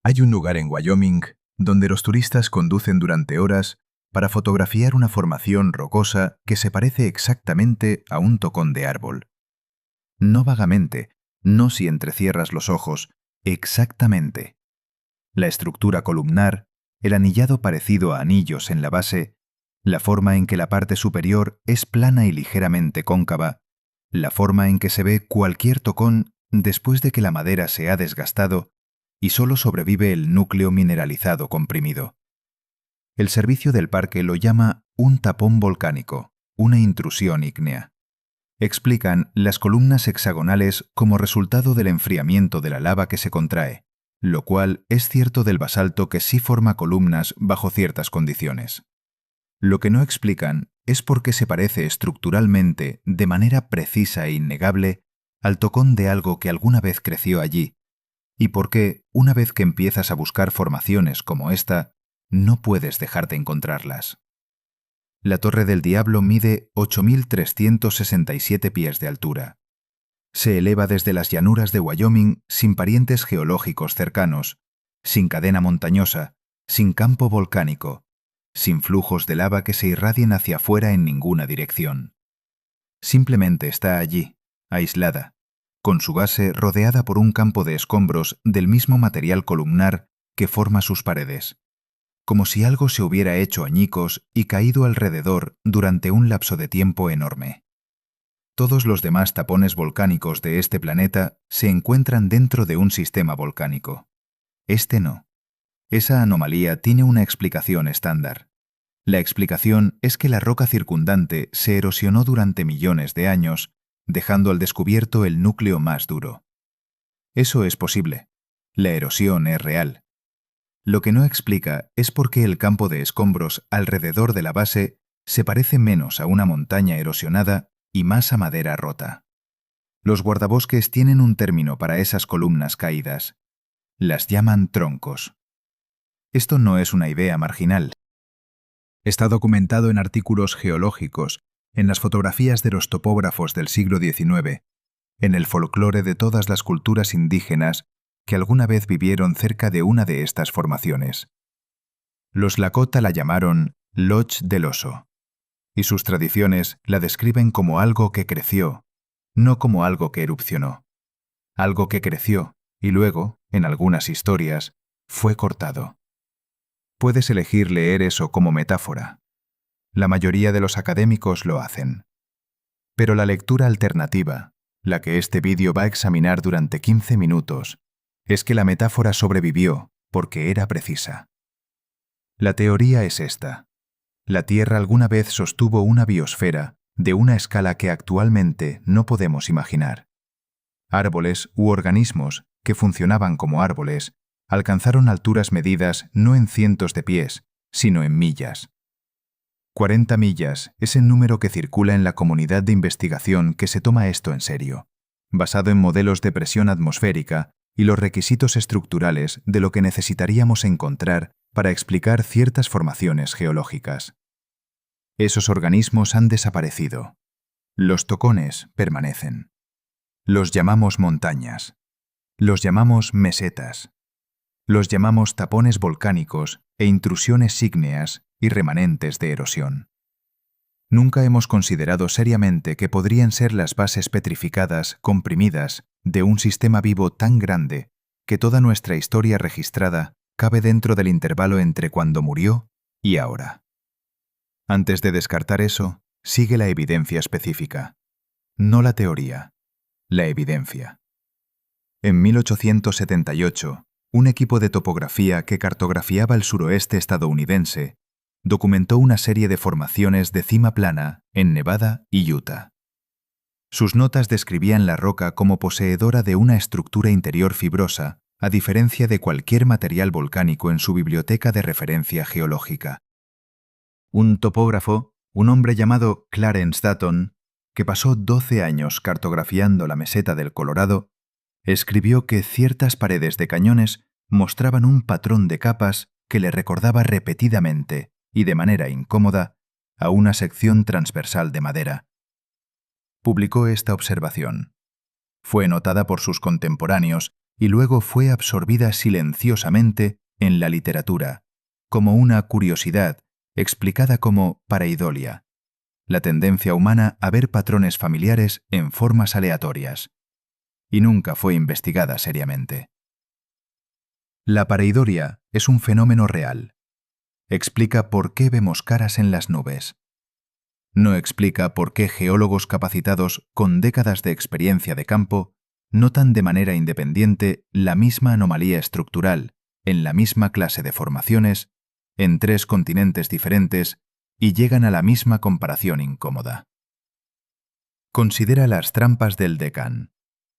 Hay un lugar en Wyoming donde los turistas conducen durante horas para fotografiar una formación rocosa que se parece exactamente a un tocón de árbol. No vagamente, no si entrecierras los ojos, exactamente. La estructura columnar, el anillado parecido a anillos en la base, la forma en que la parte superior es plana y ligeramente cóncava, la forma en que se ve cualquier tocón después de que la madera se ha desgastado y solo sobrevive el núcleo mineralizado comprimido. El servicio del parque lo llama un tapón volcánico, una intrusión ígnea. Explican las columnas hexagonales como resultado del enfriamiento de la lava que se contrae, lo cual es cierto del basalto que sí forma columnas bajo ciertas condiciones. Lo que no explican es por qué se parece estructuralmente, de manera precisa e innegable, al tocón de algo que alguna vez creció allí, y por qué, una vez que empiezas a buscar formaciones como esta, no puedes dejar de encontrarlas. La Torre del Diablo mide 8.367 pies de altura. Se eleva desde las llanuras de Wyoming sin parientes geológicos cercanos, sin cadena montañosa, sin campo volcánico, sin flujos de lava que se irradien hacia afuera en ninguna dirección. Simplemente está allí, aislada, con su base rodeada por un campo de escombros del mismo material columnar que forma sus paredes, como si algo se hubiera hecho añicos y caído alrededor durante un lapso de tiempo enorme. Todos los demás tapones volcánicos de este planeta se encuentran dentro de un sistema volcánico. Este no. Esa anomalía tiene una explicación estándar. La explicación es que la roca circundante se erosionó durante millones de años, dejando al descubierto el núcleo más duro. Eso es posible. La erosión es real. Lo que no explica es por qué el campo de escombros alrededor de la base se parece menos a una montaña erosionada y más a madera rota. Los guardabosques tienen un término para esas columnas caídas. Las llaman troncos. Esto no es una idea marginal. Está documentado en artículos geológicos, en las fotografías de los topógrafos del siglo XIX, en el folclore de todas las culturas indígenas que alguna vez vivieron cerca de una de estas formaciones. Los Lakota la llamaron Loch del Oso, y sus tradiciones la describen como algo que creció, no como algo que erupcionó. Algo que creció y luego, en algunas historias, fue cortado. Puedes elegir leer eso como metáfora. La mayoría de los académicos lo hacen. Pero la lectura alternativa, la que este vídeo va a examinar durante 15 minutos, es que la metáfora sobrevivió porque era precisa. La teoría es esta. La Tierra alguna vez sostuvo una biosfera de una escala que actualmente no podemos imaginar. Árboles u organismos que funcionaban como árboles alcanzaron alturas medidas no en cientos de pies, sino en millas. 40 millas es el número que circula en la comunidad de investigación que se toma esto en serio, basado en modelos de presión atmosférica y los requisitos estructurales de lo que necesitaríamos encontrar para explicar ciertas formaciones geológicas. Esos organismos han desaparecido. Los tocones permanecen. Los llamamos montañas. Los llamamos mesetas. Los llamamos tapones volcánicos e intrusiones ígneas y remanentes de erosión. Nunca hemos considerado seriamente que podrían ser las bases petrificadas, comprimidas, de un sistema vivo tan grande que toda nuestra historia registrada cabe dentro del intervalo entre cuando murió y ahora. Antes de descartar eso, sigue la evidencia específica. No la teoría, la evidencia. En 1878, un equipo de topografía que cartografiaba el suroeste estadounidense documentó una serie de formaciones de cima plana en Nevada y Utah. Sus notas describían la roca como poseedora de una estructura interior fibrosa, a diferencia de cualquier material volcánico en su biblioteca de referencia geológica. Un topógrafo, un hombre llamado Clarence Dutton, que pasó 12 años cartografiando la meseta del Colorado, escribió que ciertas paredes de cañones mostraban un patrón de capas que le recordaba repetidamente y de manera incómoda a una sección transversal de madera. Publicó esta observación. Fue notada por sus contemporáneos y luego fue absorbida silenciosamente en la literatura, como una curiosidad explicada como pareidolia, la tendencia humana a ver patrones familiares en formas aleatorias, y nunca fue investigada seriamente. La pareidolia es un fenómeno real. Explica por qué vemos caras en las nubes. No explica por qué geólogos capacitados con décadas de experiencia de campo notan de manera independiente la misma anomalía estructural en la misma clase de formaciones en 3 continentes diferentes y llegan a la misma comparación incómoda. Considera las trampas del Deccan,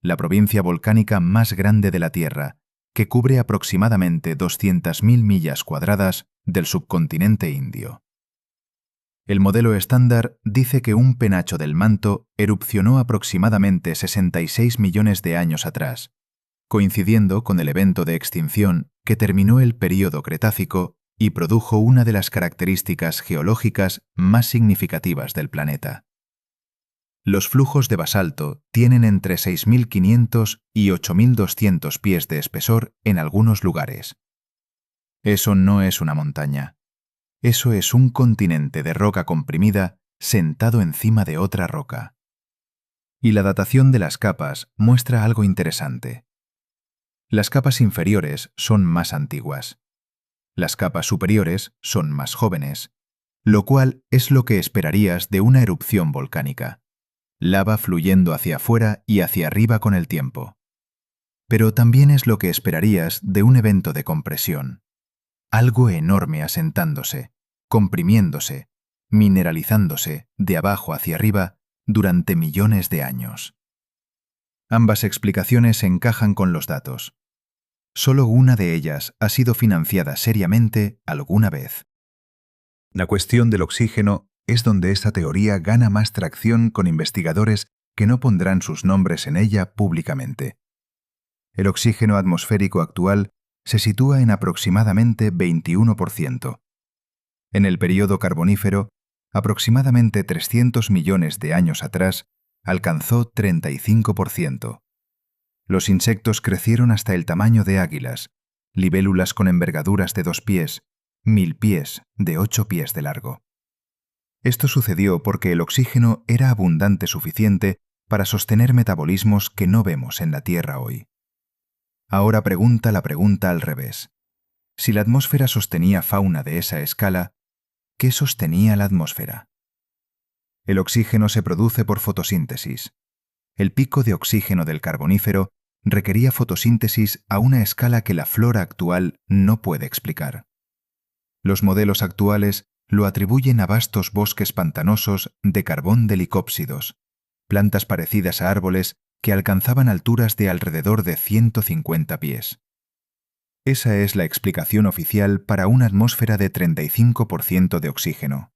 la provincia volcánica más grande de la Tierra, que cubre aproximadamente 200.000 millas cuadradas del subcontinente indio. El modelo estándar dice que un penacho del manto erupcionó aproximadamente 66 millones de años atrás, coincidiendo con el evento de extinción que terminó el período Cretácico y produjo una de las características geológicas más significativas del planeta. Los flujos de basalto tienen entre 6.500 y 8.200 pies de espesor en algunos lugares. Eso no es una montaña. Eso es un continente de roca comprimida sentado encima de otra roca. Y la datación de las capas muestra algo interesante. Las capas inferiores son más antiguas. Las capas superiores son más jóvenes, lo cual es lo que esperarías de una erupción volcánica. Lava fluyendo hacia afuera y hacia arriba con el tiempo. Pero también es lo que esperarías de un evento de compresión. Algo enorme asentándose, comprimiéndose, mineralizándose de abajo hacia arriba durante millones de años. Ambas explicaciones encajan con los datos. Solo una de ellas ha sido financiada seriamente alguna vez. La cuestión del oxígeno es donde esta teoría gana más tracción con investigadores que no pondrán sus nombres en ella públicamente. El oxígeno atmosférico actual se sitúa en aproximadamente 21%. En el período carbonífero, aproximadamente 300 millones de años atrás, alcanzó 35%. Los insectos crecieron hasta el tamaño de águilas, libélulas con envergaduras de 2 pies, milpies de 8 pies de largo. Esto sucedió porque el oxígeno era abundante suficiente para sostener metabolismos que no vemos en la Tierra hoy. Ahora pregunta la pregunta al revés. Si la atmósfera sostenía fauna de esa escala, ¿qué sostenía la atmósfera? El oxígeno se produce por fotosíntesis. El pico de oxígeno del carbonífero requería fotosíntesis a una escala que la flora actual no puede explicar. Los modelos actuales lo atribuyen a vastos bosques pantanosos de carbón de licópsidos, plantas parecidas a árboles que alcanzaban alturas de alrededor de 150 pies. Esa es la explicación oficial para una atmósfera de 35% de oxígeno.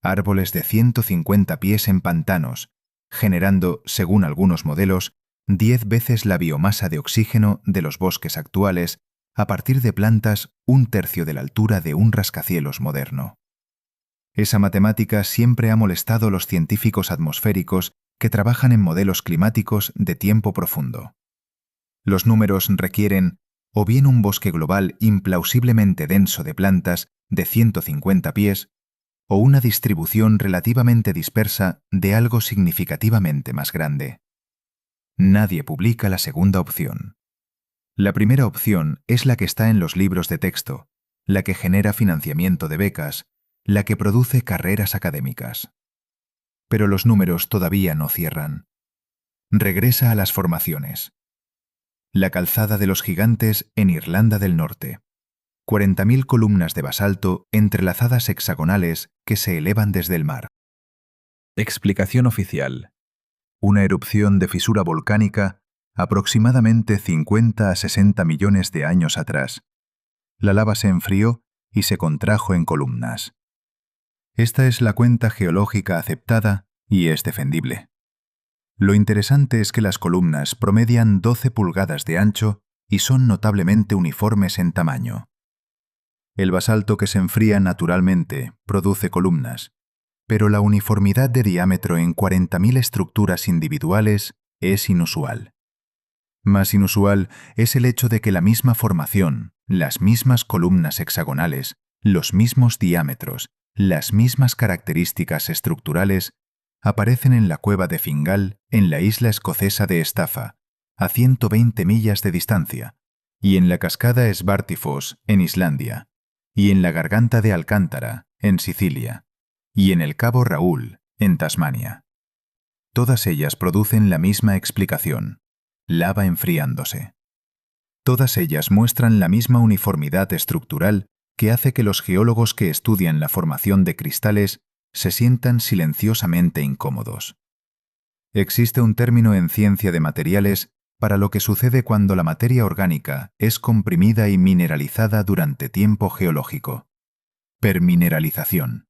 Árboles de 150 pies en pantanos, generando, según algunos modelos, 10 veces la biomasa de oxígeno de los bosques actuales a partir de plantas 1/3 de la altura de un rascacielos moderno. Esa matemática siempre ha molestado a los científicos atmosféricos que trabajan en modelos climáticos de tiempo profundo. Los números requieren o bien un bosque global implausiblemente denso de plantas de 150 pies, o una distribución relativamente dispersa de algo significativamente más grande. Nadie publica la segunda opción. La primera opción es la que está en los libros de texto, la que genera financiamiento de becas, la que produce carreras académicas. Pero los números todavía no cierran. Regresa a las formaciones. La calzada de los gigantes en Irlanda del Norte. 40.000 columnas de basalto entrelazadas hexagonales que se elevan desde el mar. Explicación oficial. Una erupción de fisura volcánica aproximadamente 50 a 60 millones de años atrás. La lava se enfrió y se contrajo en columnas. Esta es la cuenta geológica aceptada y es defendible. Lo interesante es que las columnas promedian 12 pulgadas de ancho y son notablemente uniformes en tamaño. El basalto que se enfría naturalmente produce columnas, pero la uniformidad de diámetro en 40.000 estructuras individuales es inusual. Más inusual es el hecho de que la misma formación, las mismas columnas hexagonales, los mismos diámetros, las mismas características estructurales aparecen en la cueva de Fingal, en la isla escocesa de Staffa, a 120 millas de distancia, y en la cascada Svartifoss, en Islandia, y en la garganta de Alcántara, en Sicilia, y en el cabo Raoul, en Tasmania. Todas ellas producen la misma explicación: lava enfriándose. Todas ellas muestran la misma uniformidad estructural que hace que los geólogos que estudian la formación de cristales se sientan silenciosamente incómodos. Existe un término en ciencia de materiales para lo que sucede cuando la materia orgánica es comprimida y mineralizada durante tiempo geológico: permineralización.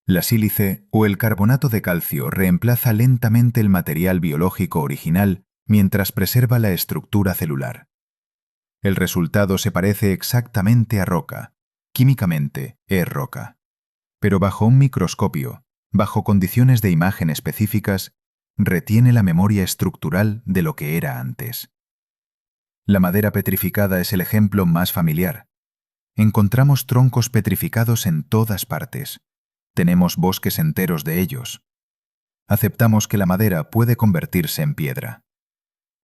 La sílice o el carbonato de calcio reemplaza lentamente el material biológico original mientras preserva la estructura celular. El resultado se parece exactamente a roca. Químicamente es roca. Pero bajo un microscopio, bajo condiciones de imagen específicas, retiene la memoria estructural de lo que era antes. La madera petrificada es el ejemplo más familiar. Encontramos troncos petrificados en todas partes. Tenemos bosques enteros de ellos. Aceptamos que la madera puede convertirse en piedra.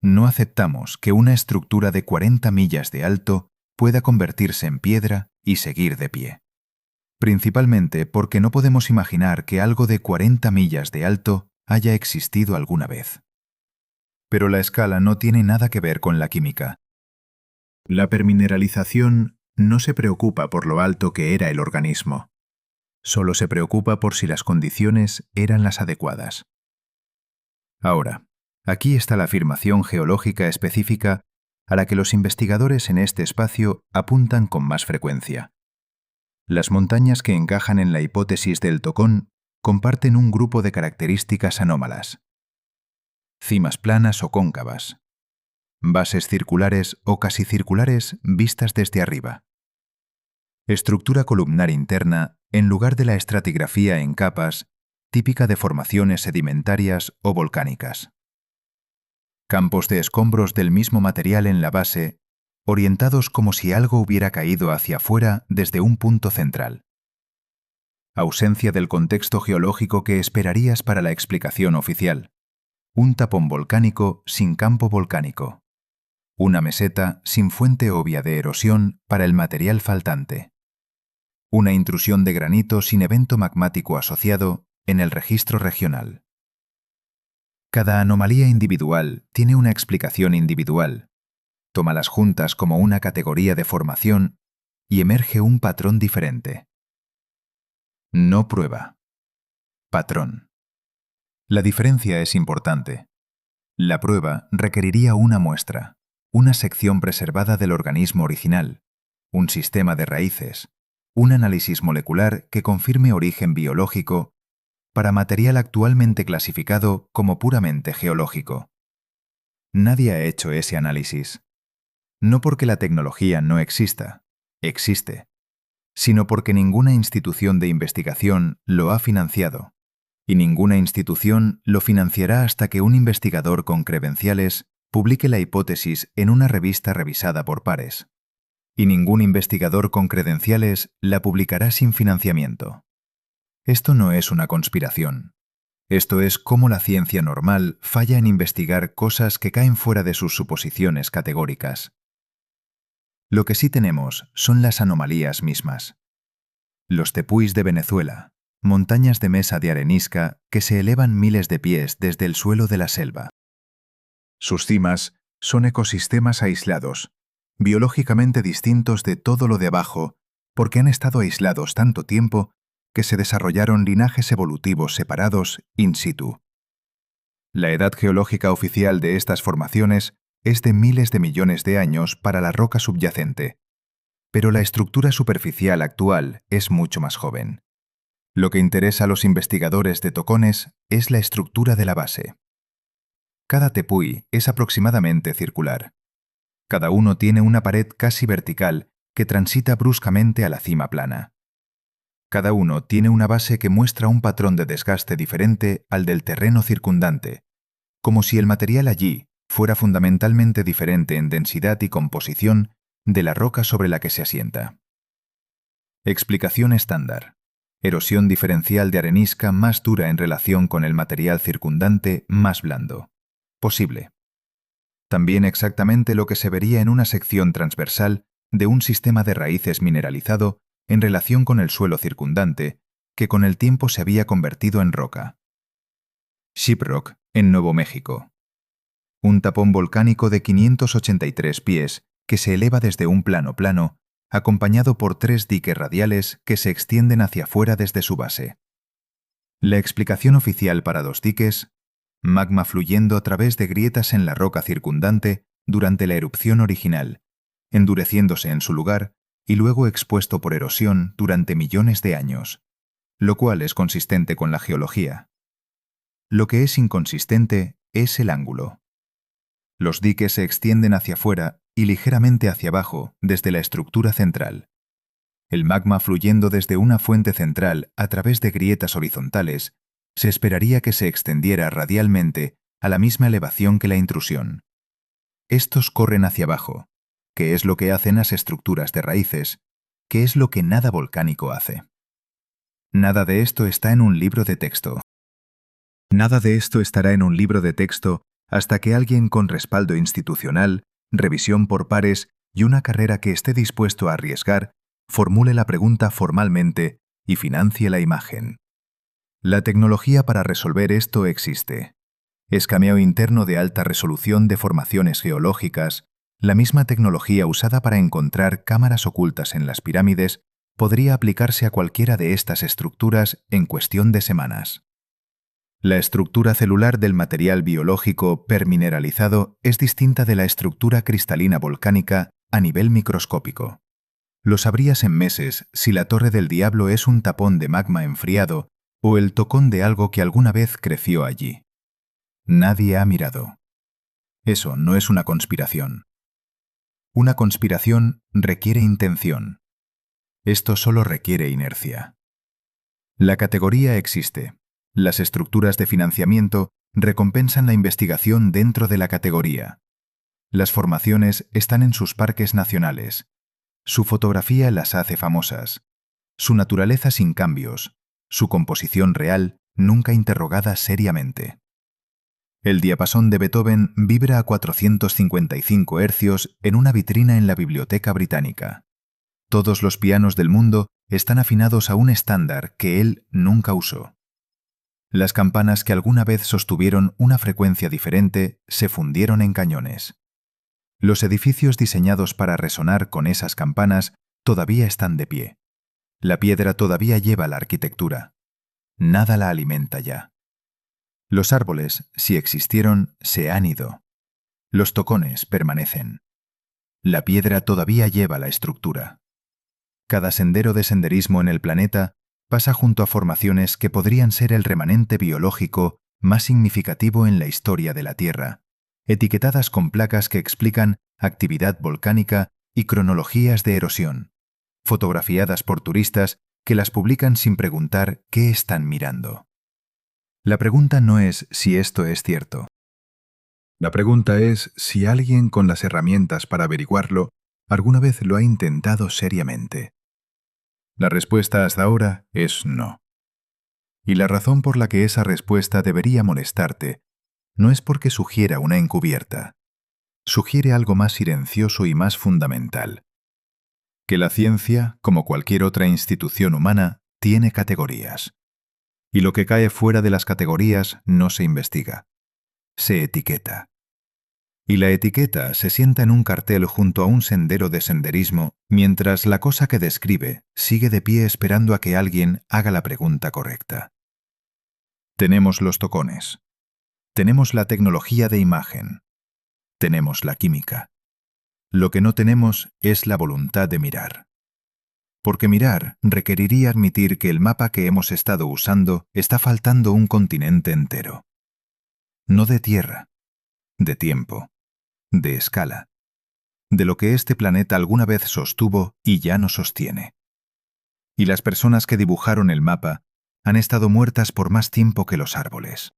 No aceptamos que una estructura de 40 millas de alto pueda convertirse en piedra y seguir de pie. Principalmente porque no podemos imaginar que algo de 40 millas de alto haya existido alguna vez. Pero la escala no tiene nada que ver con la química. La permineralización no se preocupa por lo alto que era el organismo. Solo se preocupa por si las condiciones eran las adecuadas. Ahora, aquí está la afirmación geológica específica a la que los investigadores en este espacio apuntan con más frecuencia. Las montañas que encajan en la hipótesis del tocón comparten un grupo de características anómalas: cimas planas o cóncavas, bases circulares o casi circulares vistas desde arriba, estructura columnar interna en lugar de la estratigrafía en capas, típica de formaciones sedimentarias o volcánicas, campos de escombros del mismo material en la base, orientados como si algo hubiera caído hacia afuera desde un punto central. Ausencia del contexto geológico que esperarías para la explicación oficial. Un tapón volcánico sin campo volcánico. Una meseta sin fuente obvia de erosión para el material faltante. Una intrusión de granito sin evento magmático asociado en el registro regional. Cada anomalía individual tiene una explicación individual. Tómalas juntas como una categoría de formación y emerge un patrón diferente. No prueba. Patrón. La diferencia es importante. La prueba requeriría una muestra, una sección preservada del organismo original, un sistema de raíces, un análisis molecular que confirme origen biológico para material actualmente clasificado como puramente geológico. Nadie ha hecho ese análisis. No porque la tecnología no exista, existe, sino porque ninguna institución de investigación lo ha financiado, y ninguna institución lo financiará hasta que un investigador con credenciales publique la hipótesis en una revista revisada por pares. Y ningún investigador con credenciales la publicará sin financiamiento. Esto no es una conspiración. Esto es cómo la ciencia normal falla en investigar cosas que caen fuera de sus suposiciones categóricas. Lo que sí tenemos son las anomalías mismas. Los tepuis de Venezuela, montañas de mesa de arenisca que se elevan miles de pies desde el suelo de la selva. Sus cimas son ecosistemas aislados, biológicamente distintos de todo lo de abajo, porque han estado aislados tanto tiempo que se desarrollaron linajes evolutivos separados in situ. La edad geológica oficial de estas formaciones es de miles de millones de años para la roca subyacente, pero la estructura superficial actual es mucho más joven. Lo que interesa a los investigadores de tocones es la estructura de la base. Cada tepuy es aproximadamente circular. Cada uno tiene una pared casi vertical que transita bruscamente a la cima plana. Cada uno tiene una base que muestra un patrón de desgaste diferente al del terreno circundante, como si el material allí fuera fundamentalmente diferente en densidad y composición de la roca sobre la que se asienta. Explicación estándar. Erosión diferencial de arenisca más dura en relación con el material circundante más blando. Posible. También exactamente lo que se vería en una sección transversal de un sistema de raíces mineralizado en relación con el suelo circundante, que con el tiempo se había convertido en roca. Shiprock, en Nuevo México. Un tapón volcánico de 583 pies que se eleva desde un plano plano, acompañado por 3 diques radiales que se extienden hacia afuera desde su base. La explicación oficial para 2 diques: magma fluyendo a través de grietas en la roca circundante durante la erupción original, endureciéndose en su lugar y luego expuesto por erosión durante millones de años, lo cual es consistente con la geología. Lo que es inconsistente es el ángulo. Los diques se extienden hacia afuera y ligeramente hacia abajo desde la estructura central. El magma fluyendo desde una fuente central a través de grietas horizontales, se esperaría que se extendiera radialmente a la misma elevación que la intrusión. Estos corren hacia abajo, que es lo que hacen las estructuras de raíces, que es lo que nada volcánico hace. Nada de esto está en un libro de texto. Nada de esto estará en un libro de texto hasta que alguien con respaldo institucional, revisión por pares y una carrera que esté dispuesto a arriesgar, formule la pregunta formalmente y financie la imagen. La tecnología para resolver esto existe. Escaneo interno de alta resolución de formaciones geológicas, la misma tecnología usada para encontrar cámaras ocultas en las pirámides, podría aplicarse a cualquiera de estas estructuras en cuestión de semanas. La estructura celular del material biológico permineralizado es distinta de la estructura cristalina volcánica a nivel microscópico. Lo sabrías en meses si la Torre del Diablo es un tapón de magma enfriado o el tocón de algo que alguna vez creció allí. Nadie ha mirado. Eso no es una conspiración. Una conspiración requiere intención. Esto solo requiere inercia. La categoría existe. Las estructuras de financiamiento recompensan la investigación dentro de la categoría. Las formaciones están en sus parques nacionales. Su fotografía las hace famosas. Su naturaleza sin cambios. Su composición real nunca interrogada seriamente. El diapasón de Beethoven vibra a 455 hercios en una vitrina en la Biblioteca Británica. Todos los pianos del mundo están afinados a un estándar que él nunca usó. Las campanas que alguna vez sostuvieron una frecuencia diferente se fundieron en cañones. Los edificios diseñados para resonar con esas campanas todavía están de pie. La piedra todavía lleva la arquitectura. Nada la alimenta ya. Los árboles, si existieron, se han ido. Los tocones permanecen. La piedra todavía lleva la estructura. Cada sendero de senderismo en el planeta pasa junto a formaciones que podrían ser el remanente biológico más significativo en la historia de la Tierra, etiquetadas con placas que explican actividad volcánica y cronologías de erosión, fotografiadas por turistas que las publican sin preguntar qué están mirando. La pregunta no es si esto es cierto. La pregunta es si alguien con las herramientas para averiguarlo alguna vez lo ha intentado seriamente. La respuesta hasta ahora es no. Y la razón por la que esa respuesta debería molestarte no es porque sugiera una encubierta. Sugiere algo más silencioso y más fundamental. Que la ciencia, como cualquier otra institución humana, tiene categorías. Y lo que cae fuera de las categorías no se investiga. Se etiqueta. Y la etiqueta se sienta en un cartel junto a un sendero de senderismo, mientras la cosa que describe sigue de pie esperando a que alguien haga la pregunta correcta. Tenemos los tocones. Tenemos la tecnología de imagen. Tenemos la química. Lo que no tenemos es la voluntad de mirar. Porque mirar requeriría admitir que el mapa que hemos estado usando está faltando un continente entero. No de tierra, de tiempo. De escala, de lo que este planeta alguna vez sostuvo y ya no sostiene. Y las personas que dibujaron el mapa han estado muertas por más tiempo que los árboles.